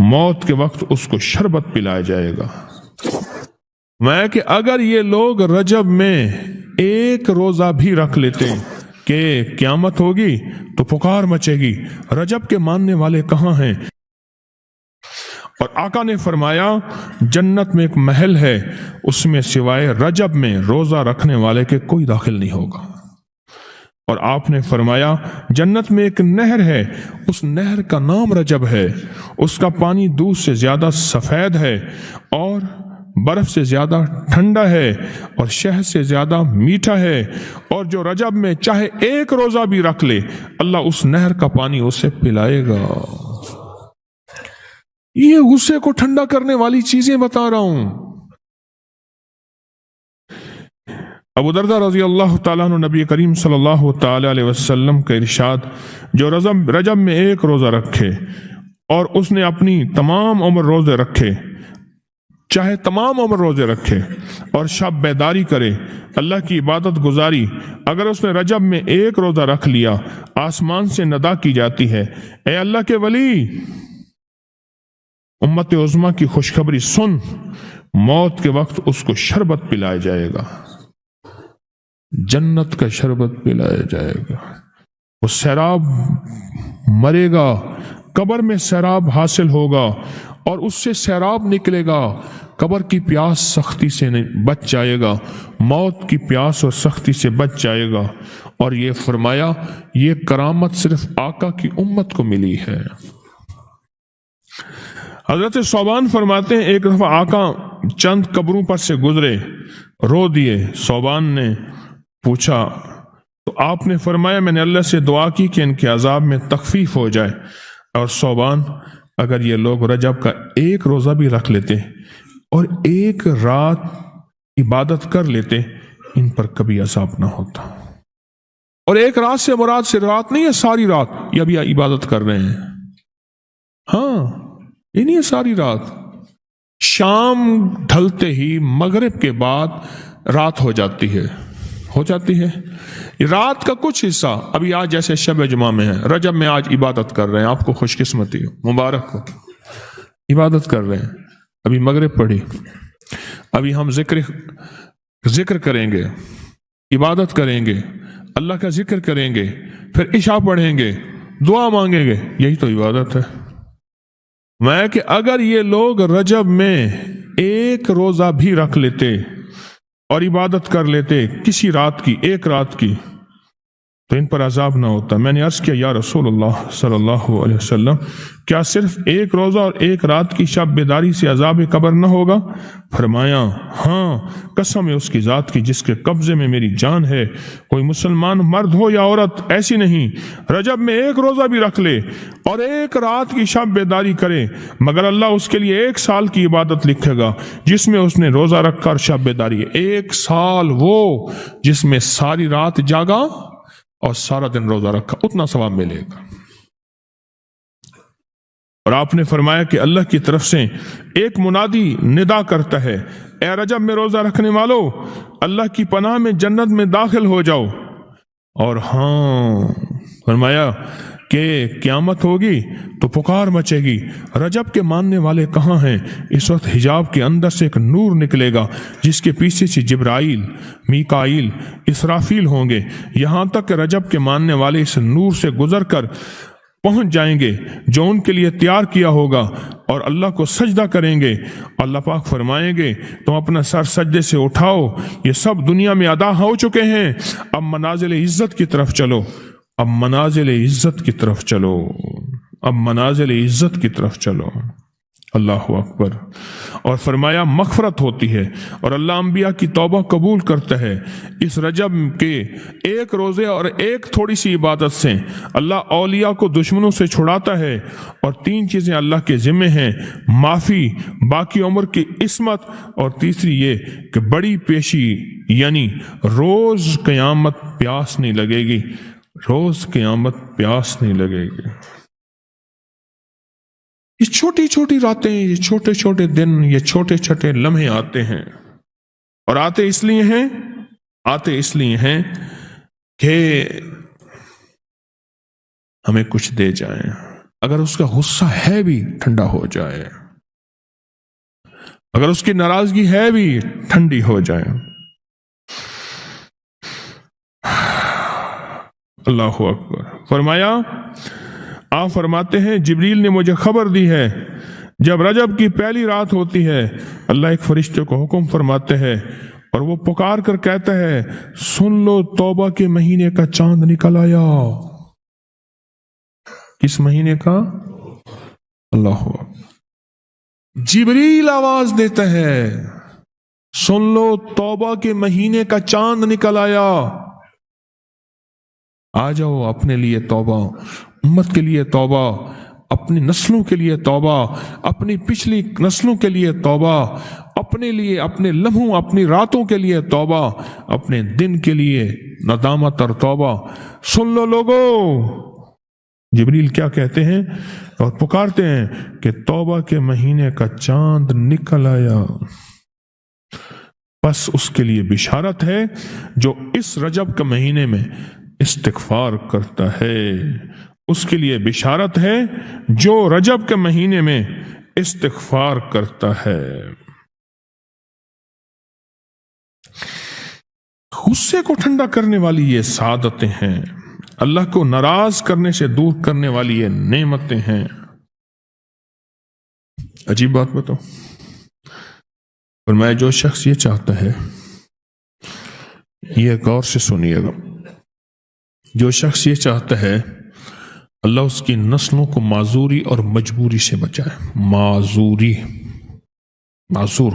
मौत के वक्त उसको शरबत पिलाया जाएगा। मैं कि अगर ये लोग रजब में एक रोजा भी रख लेते कि क़यामत होगी तो पुकार मचेगी, रजब के मानने वाले कहाँ हैं। और आका ने फरमाया जन्नत में एक महल है, उसमें सिवाय रजब में रोजा रखने वाले के कोई दाखिल नहीं होगा। और आपने फरमाया जन्नत में एक नहर है, उस नहर का नाम रजब है, उसका पानी दूध से ज्यादा सफेद है और बर्फ से ज्यादा ठंडा है और शहद से ज्यादा मीठा है। और जो रजब में चाहे एक रोजा भी रख ले, अल्लाह उस नहर का पानी उसे पिलाएगा। ये गुस्से को ठंडा करने वाली चीजें बता रहा हूं। अबू दरदा रज़ी अल्लाह ताला अन्हु नबी करीम सल्लल्लाहु ताला अलैहि वसल्लम का इरशाद, जो रजब में एक रोजा रखे और उसने अपनी तमाम उम्र रोजे रखे, चाहे तमाम उम्र रोजे रखे और शब बेदारी करे, अल्लाह की इबादत गुजारी, अगर उसने रजब में एक रोजा रख लिया, आसमान से नदा की जाती है, ए अल्लाह के वली, उम्मत उज़्मा की खुशखबरी सुन, मौत के वक्त उसको शरबत पिलाया जाएगा, जन्नत का शरबत पिलाया जाएगा। वो सैराब मरेगा, कब्र में सैराब हासिल होगा और उससे सैराब निकलेगा, कब्र की प्यास सख्ती से बच जाएगा, मौत की प्यास और सख्ती से बच जाएगा। और ये फरमाया ये करामत सिर्फ आका की उम्मत को मिली है। हजरत सौबान फरमाते हैं एक दफा आका चंद कब्रों पर से गुजरे, रो दिए। सौबान ने पूछा तो आपने फरमाया मैंने अल्लाह से दुआ की कि इनके अजाब में तखफीफ हो जाए। और सौबान, अगर ये लोग रजब का एक रोजा भी रख लेते और एक रात इबादत कर लेते, इन पर कभी अजाब ना होता। और एक रात से मुराद से रात नहीं है सारी रात, ये अभी इबादत कर रहे हैं, हाँ ये नहीं है सारी रात। शाम ढलते ही मगरिब के बाद रात हो जाती है रात का कुछ हिस्सा। अभी आज जैसे शब जुमा में है, रजब में आज इबादत कर रहे हैं, आपको खुशकिस्मती हो, मुबारक हो, इबादत कर रहे हैं। अभी मगरिब पढ़ी, अभी हम जिक्र करेंगे, इबादत करेंगे, अल्लाह का जिक्र करेंगे, फिर इशा पढ़ेंगे, दुआ मांगेंगे, यही तो इबादत है। मैं कि अगर ये लोग रजब में एक रोजा भी रख लेते और इबादत कर लेते किसी रात की, एक रात की, तो इन पर अजाब ना होता। मैंने अर्ज किया या रसूलुल्लाह सल्लल्लाहु अलैहि वसल्लम, क्या सिर्फ एक रोजा और एक रात की शब बेदारी से अजाब कब्र न होगा? फरमाया हाँ, कसम है उसकी जात की जिसके कब्जे में मेरी जान है, कोई मुसलमान मर्द हो या औरत ऐसी नहीं रजब में एक रोजा भी रख ले और एक रात की शब बेदारी करे, मगर अल्लाह उसके लिए 1 साल की इबादत लिखेगा जिसमें उसने रोजा रखा और शब बेदारी। 1 साल वो जिसमें सारी रात जागा और सारा दिन रोजा रखा, उतना सवाब मिलेगा। और आपने फरमाया कि अल्लाह की तरफ से एक मुनादी निदा करता है, ए रजब में रोजा रखने वालों, अल्लाह की पनाह में जन्नत में दाखिल हो जाओ। और हाँ, फरमाया कि क़यामत होगी तो पुकार मचेगी, रजब के मानने वाले कहाँ हैं? इस वक्त हिजाब के अंदर से एक नूर निकलेगा जिसके पीछे से जिब्राइल, मीकाइल, इसराफील होंगे, यहाँ तक कि रजब के मानने वाले इस नूर से गुजर कर पहुंच जाएंगे जो उनके लिए तैयार किया होगा और अल्लाह को सजदा करेंगे। अल्लाह पाक फरमाएंगे तुम अपना सर सजदे से उठाओ, ये सब दुनिया में अदा हो चुके हैं, अब मनाजिल इज्जत की तरफ चलो, अब मनाजिल इज्जत की तरफ चलो, अब मनाजिल इज्जत की तरफ चलो। अल्लाह अकबर। और फरमाया मग़फ़रत होती है और अल्लाह अंबिया की तौबा कबूल करता है। इस रजब के एक रोज़े और एक थोड़ी सी इबादत से अल्लाह औलिया को दुश्मनों से छुड़ाता है। और 3 चीज़ें अल्लाह के ज़िम्मे हैं, माफ़ी, बाकी उम्र की इस्मत, और तीसरी ये कि बड़ी पेशी, यानी रोज़ क़यामत प्यास नहीं लगेगी, रोज़ क़यामत प्यास नहीं लगेगी। ये छोटी छोटी रातें, ये छोटे छोटे दिन, ये छोटे छोटे लम्हे आते हैं, और आते इसलिए हैं कि हमें कुछ दे जाएं, اگر اس کا غصہ ہے بھی ٹھنڈا ہو جائے، اگر اس کی ناراضگی ہے بھی ٹھنڈی ہو جائے۔ اللہ اکبر۔ فرمایا، آپ فرماتے ہیں جبریل نے مجھے خبر دی ہے جب رجب کی پہلی رات ہوتی ہے اللہ ایک فرشتے کو حکم فرماتے ہیں اور وہ پکار کر کہتا ہے سن لو توبہ کے مہینے کا چاند نکل آیا۔ کس مہینے کا؟ اللہ اکبر۔ جبریل آواز دیتا ہے سن لو توبہ کے مہینے کا چاند نکل آیا، آ جاؤ اپنے لیے توبہ، امت کے لیے توبہ، اپنی نسلوں کے لیے توبہ، اپنی پچھلی نسلوں کے لیے توبہ، اپنے لیے، اپنے لمحوں، اپنی راتوں کے لیے توبہ، اپنے دن کے لیے ندامت اور توبہ۔ سن لو لوگو، جبریل کیا کہتے ہیں اور پکارتے ہیں کہ توبہ کے مہینے کا چاند نکل آیا۔ بس اس کے لیے بشارت ہے جو اس رجب کے مہینے میں استغفار کرتا ہے، اس کے لیے بشارت ہے جو رجب کے مہینے میں استغفار کرتا ہے۔ غصے کو ٹھنڈا کرنے والی یہ سعادتیں ہیں، اللہ کو ناراض کرنے سے دور کرنے والی یہ نعمتیں ہیں۔ عجیب بات بتاؤ، فرمایا جو شخص یہ چاہتا ہے، یہ غور سے سنیے گا، جو شخص یہ چاہتا ہے اللہ اس کی نسلوں کو معذوری اور مجبوری سے بچائے، معذور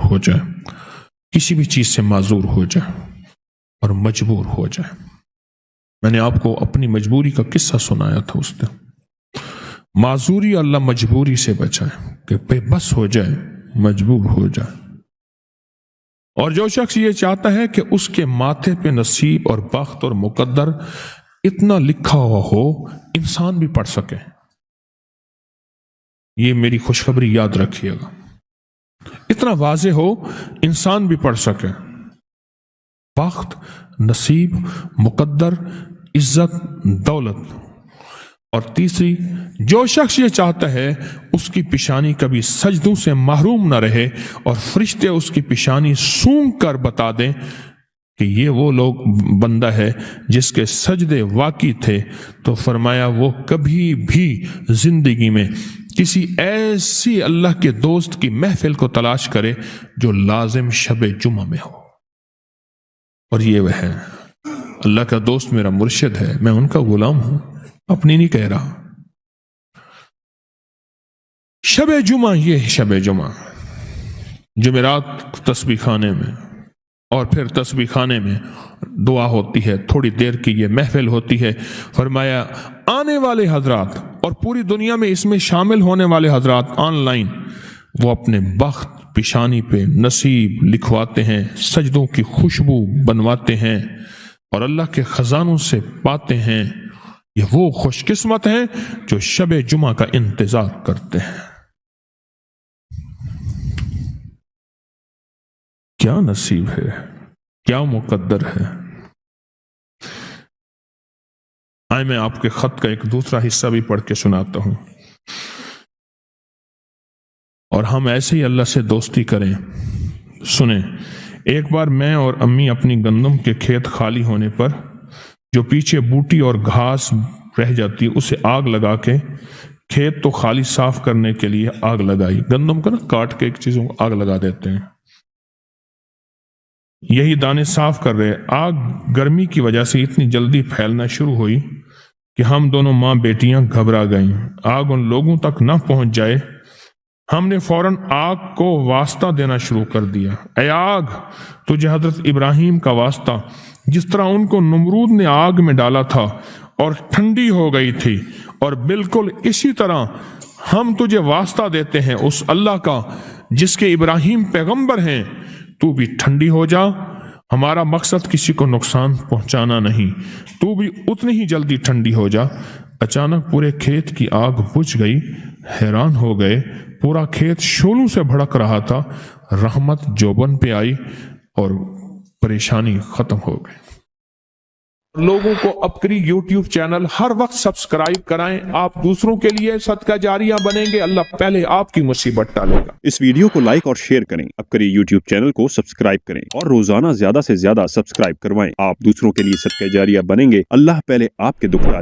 ہو جائے، کسی بھی چیز سے معذور ہو جائے اور مجبور ہو جائے۔ میں نے آپ کو اپنی مجبوری کا قصہ سنایا تھا اس دن۔ معذوری اللہ مجبوری سے بچائے کہ بے بس ہو جائے، مجبور ہو جائے۔ اور جو شخص یہ چاہتا ہے کہ اس کے ماتھے پہ نصیب اور بخت اور مقدر اتنا لکھا ہوا ہو انسان بھی پڑھ سکے، یہ میری خوشخبری یاد رکھیے گا، اتنا واضح ہو انسان بھی پڑھ سکے، بخت، نصیب، مقدر، عزت، دولت۔ اور تیسری، جو شخص یہ چاہتا ہے اس کی پیشانی کبھی سجدوں سے محروم نہ رہے اور فرشتے اس کی پیشانی سونگ کر بتا دیں کہ یہ وہ لوگ بندہ ہے جس کے سجدے واقعی تھے، تو فرمایا وہ کبھی بھی زندگی میں کسی ایسی اللہ کے دوست کی محفل کو تلاش کرے جو لازم شب جمعہ میں ہو۔ اور یہ وہ ہے، اللہ کا دوست میرا مرشد ہے، میں ان کا غلام ہوں، اپنی نہیں کہہ رہا۔ شب جمعہ، یہ شب جمعہ، جمعرات تسبیح خانے میں، اور پھر تسبیح خانے میں دعا ہوتی ہے، تھوڑی دیر کی یہ محفل ہوتی ہے۔ فرمایا آنے والے حضرات اور پوری دنیا میں اس میں شامل ہونے والے حضرات آن لائن، وہ اپنے بخت پیشانی پہ نصیب لکھواتے ہیں، سجدوں کی خوشبو بنواتے ہیں اور اللہ کے خزانوں سے پاتے ہیں۔ یہ وہ خوش قسمت ہیں جو شب جمعہ کا انتظار کرتے ہیں۔ کیا نصیب ہے، کیا مقدر ہے۔ آئے میں آپ کے خط کا ایک دوسرا حصہ بھی پڑھ کے سناتا ہوں، اور ہم ایسے ہی اللہ سے دوستی کریں۔ سنیں، ایک بار میں اور امی اپنی گندم کے کھیت خالی ہونے پر جو پیچھے بوٹی اور گھاس رہ جاتی اسے آگ لگا کے، کھیت تو خالی صاف کرنے کے لیے آگ لگائی، گندم کو نا کاٹ کے ایک چیزوں کو آگ لگا دیتے ہیں، یہی دانے صاف کر رہے۔ آگ گرمی کی وجہ سے اتنی جلدی پھیلنا شروع ہوئی کہ ہم دونوں ماں بیٹیاں گھبرا گئیں، آگ ان لوگوں تک نہ پہنچ جائے۔ ہم نے فوراً آگ کو واسطہ دینا شروع کر دیا، اے آگ تجھے حضرت ابراہیم کا واسطہ، جس طرح ان کو نمرود نے آگ میں ڈالا تھا اور ٹھنڈی ہو گئی تھی، اور بالکل اسی طرح ہم تجھے واسطہ دیتے ہیں اس اللہ کا جس کے ابراہیم پیغمبر ہیں، تو بھی ٹھنڈی ہو جا۔ ہمارا مقصد کسی کو نقصان پہنچانا نہیں، تو بھی اتنی ہی جلدی ٹھنڈی ہو جا۔ اچانک پورے کھیت کی آگ بجھ گئی، حیران ہو گئے، پورا کھیت شعلوں سے بھڑک رہا تھا۔ رحمت جوبن پہ آئی اور پریشانی ختم ہو گئی۔ लोगों को अपकरी यूट्यूब चैनल हर वक्त सब्सक्राइब कराएं। आप दूसरों के लिए सदका जारिया बनेंगे, अल्लाह पहले आपकी मुसीबत टालेगा। इस वीडियो को लाइक और शेयर करें, अपकरी यूट्यूब चैनल को सब्सक्राइब करें और रोजाना ज्यादा से ज्यादा सब्सक्राइब करवाएं। आप दूसरों के लिए सदका जारिया बनेंगे, अल्लाह पहले आपके दुख टालेगा।